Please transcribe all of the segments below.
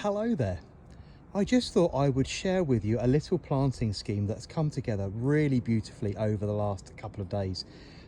Hello there. I just thought I would share with you a little planting scheme that's come together really beautifully over the last couple of days.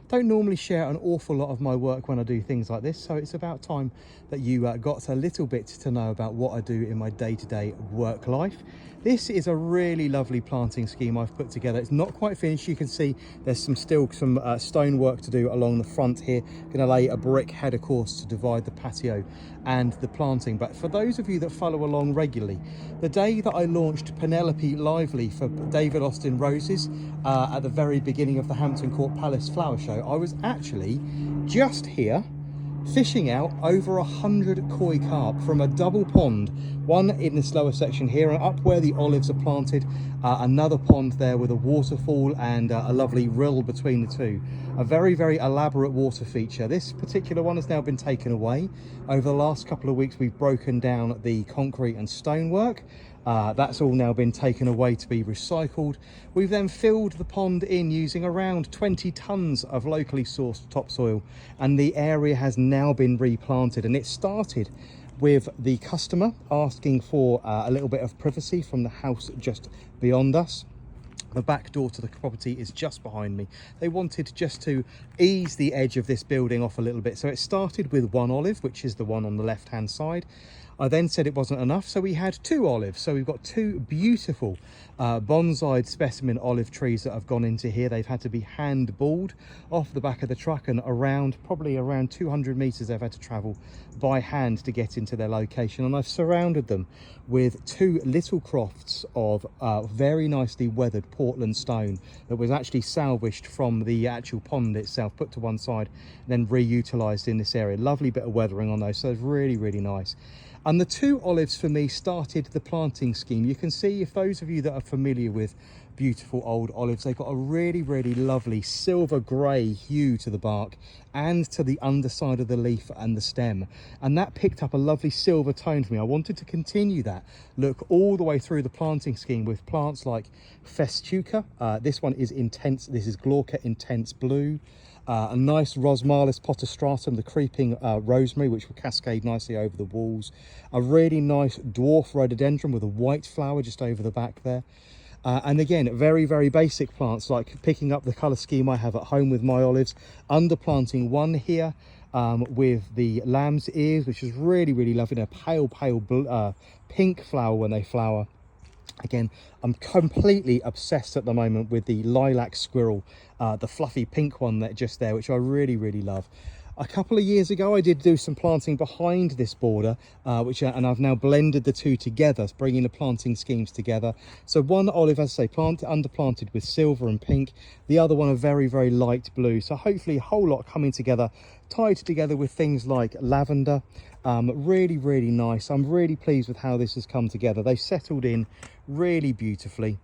Don't normally share an awful lot of my work when I do things like this, so it's about time that you got a little bit to know about what I do in my day-to-day work life. This is a really lovely planting scheme I've put together. It's not quite finished. You can see there's still some stone work to do along the front here. Going to lay a brick header course to divide the patio and the planting. But for those of you that follow along regularly, the day that I launched Penelope Lively for David Austin Roses at the very beginning of the Hampton Court Palace Flower Show, I was actually just here fishing out over 100 koi carp from a double pond, one in this lower section here and up where the olives are planted, another pond there with a waterfall and a lovely rill between the two. A very elaborate water feature. This particular one has now been taken away. Over the last couple of weeks we've broken down the concrete and stonework. That's all now been taken away to be recycled. We've then filled the pond in using around 20 tons of locally sourced topsoil, and the area has now been replanted. And it started with the customer asking for a little bit of privacy from the house just beyond us. The back door to the property is just behind me. They wanted just to ease the edge of this building off a little bit. So it started with one olive, which is the one on the left hand side. I then said it wasn't enough, so we had two olives. So we've got two beautiful bonsai specimen olive trees that have gone into here. They've had to be hand balled off the back of the truck, and probably around 200 meters they've had to travel by hand to get into their location. And I've surrounded them with two little crofts of very nicely weathered Portland stone that was actually salvaged from the actual pond itself, put to one side, and then reutilized in this area. Lovely bit of weathering on those, so it's really nice. And the two olives for me started the planting scheme. You can see, if those of you that are familiar with beautiful old olives, they've got a really lovely silver grey hue to the bark and to the underside of the leaf and the stem, and that picked up a lovely silver tone for me. I wanted to continue that look all the way through the planting scheme with plants like Festuca. This one is intense. This is Glauca Intense Blue. A nice Rosmalis potostratum, the creeping rosemary, which will cascade nicely over the walls. A really nice dwarf rhododendron with a white flower just over the back there. And again, very basic plants, like picking up the colour scheme I have at home with my olives. Underplanting one here with the lamb's ears, which is really lovely. A pale pink flower when they flower. Again, I'm completely obsessed at the moment with the lilac squirrel, the fluffy pink one that just there, which I really love. A couple of years ago I did do some planting behind this border, and I've now blended the two together, bringing the planting schemes together. So one olive, as I say, underplanted with silver and pink, the other one a very light blue. So hopefully a whole lot coming together, tied together with things like lavender. Really nice. I'm really pleased with how this has come together. They've settled in really beautifully.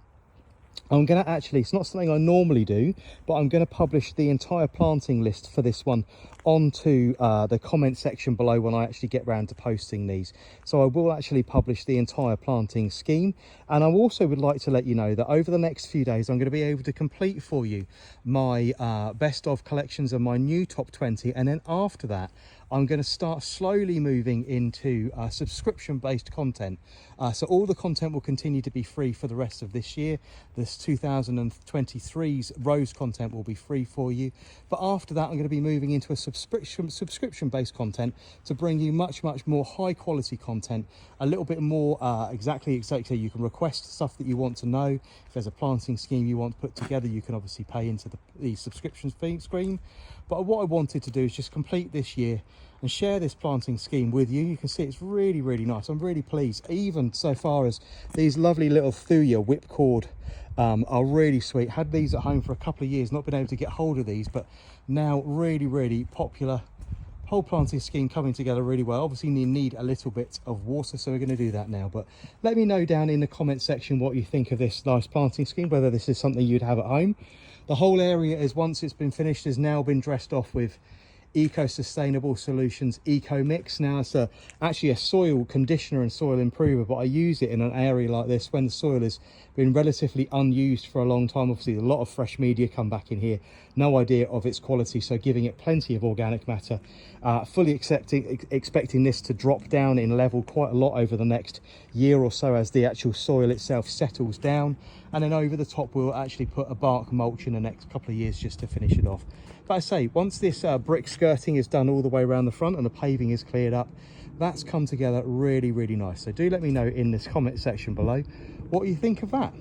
I'm going to actually, it's not something I normally do, but I'm going to publish the entire planting list for this one onto the comment section below when I actually get round to posting these. So I will actually publish the entire planting scheme, and I also would like to let you know that over the next few days I'm going to be able to complete for you my best of collections and my new top 20, and then after that I'm going to start slowly moving into subscription-based content. So all the content will continue to be free for the rest of this year. This 2023's Rose content will be free for you. But after that, I'm going to be moving into a subscription-based content to bring you much more high-quality content, a little bit more exactly. You can request stuff that you want to know. If there's a planting scheme you want to put together, you can obviously pay into the subscription fee scheme. But what I wanted to do is just complete this year and share this planting scheme with you. You can see it's really nice. I'm really pleased, even so far as these lovely little Thuya whipcord are really sweet. Had these at home for a couple of years, not been able to get hold of these, but now really popular. Whole planting scheme coming together really well. Obviously you need a little bit of water, so we're going to do that now. But let me know down in the comment section what you think of this nice planting scheme, whether this is something you'd have at home. The whole area, is once it's been finished, has now been dressed off with eco-sustainable solutions eco mix. Now it's actually a soil conditioner and soil improver, but I use it in an area like this when the soil has been relatively unused for a long time. Obviously a lot of fresh media come back in here, no idea of its quality, so giving it plenty of organic matter. Fully expecting this to drop down in level quite a lot over the next year or so as the actual soil itself settles down, and then over the top we'll actually put a bark mulch in the next couple of years just to finish it off. But I say, once this brick skirting is done all the way around the front and the paving is cleared up, that's come together really, really nice. So do let me know in this comment section below what you think of that.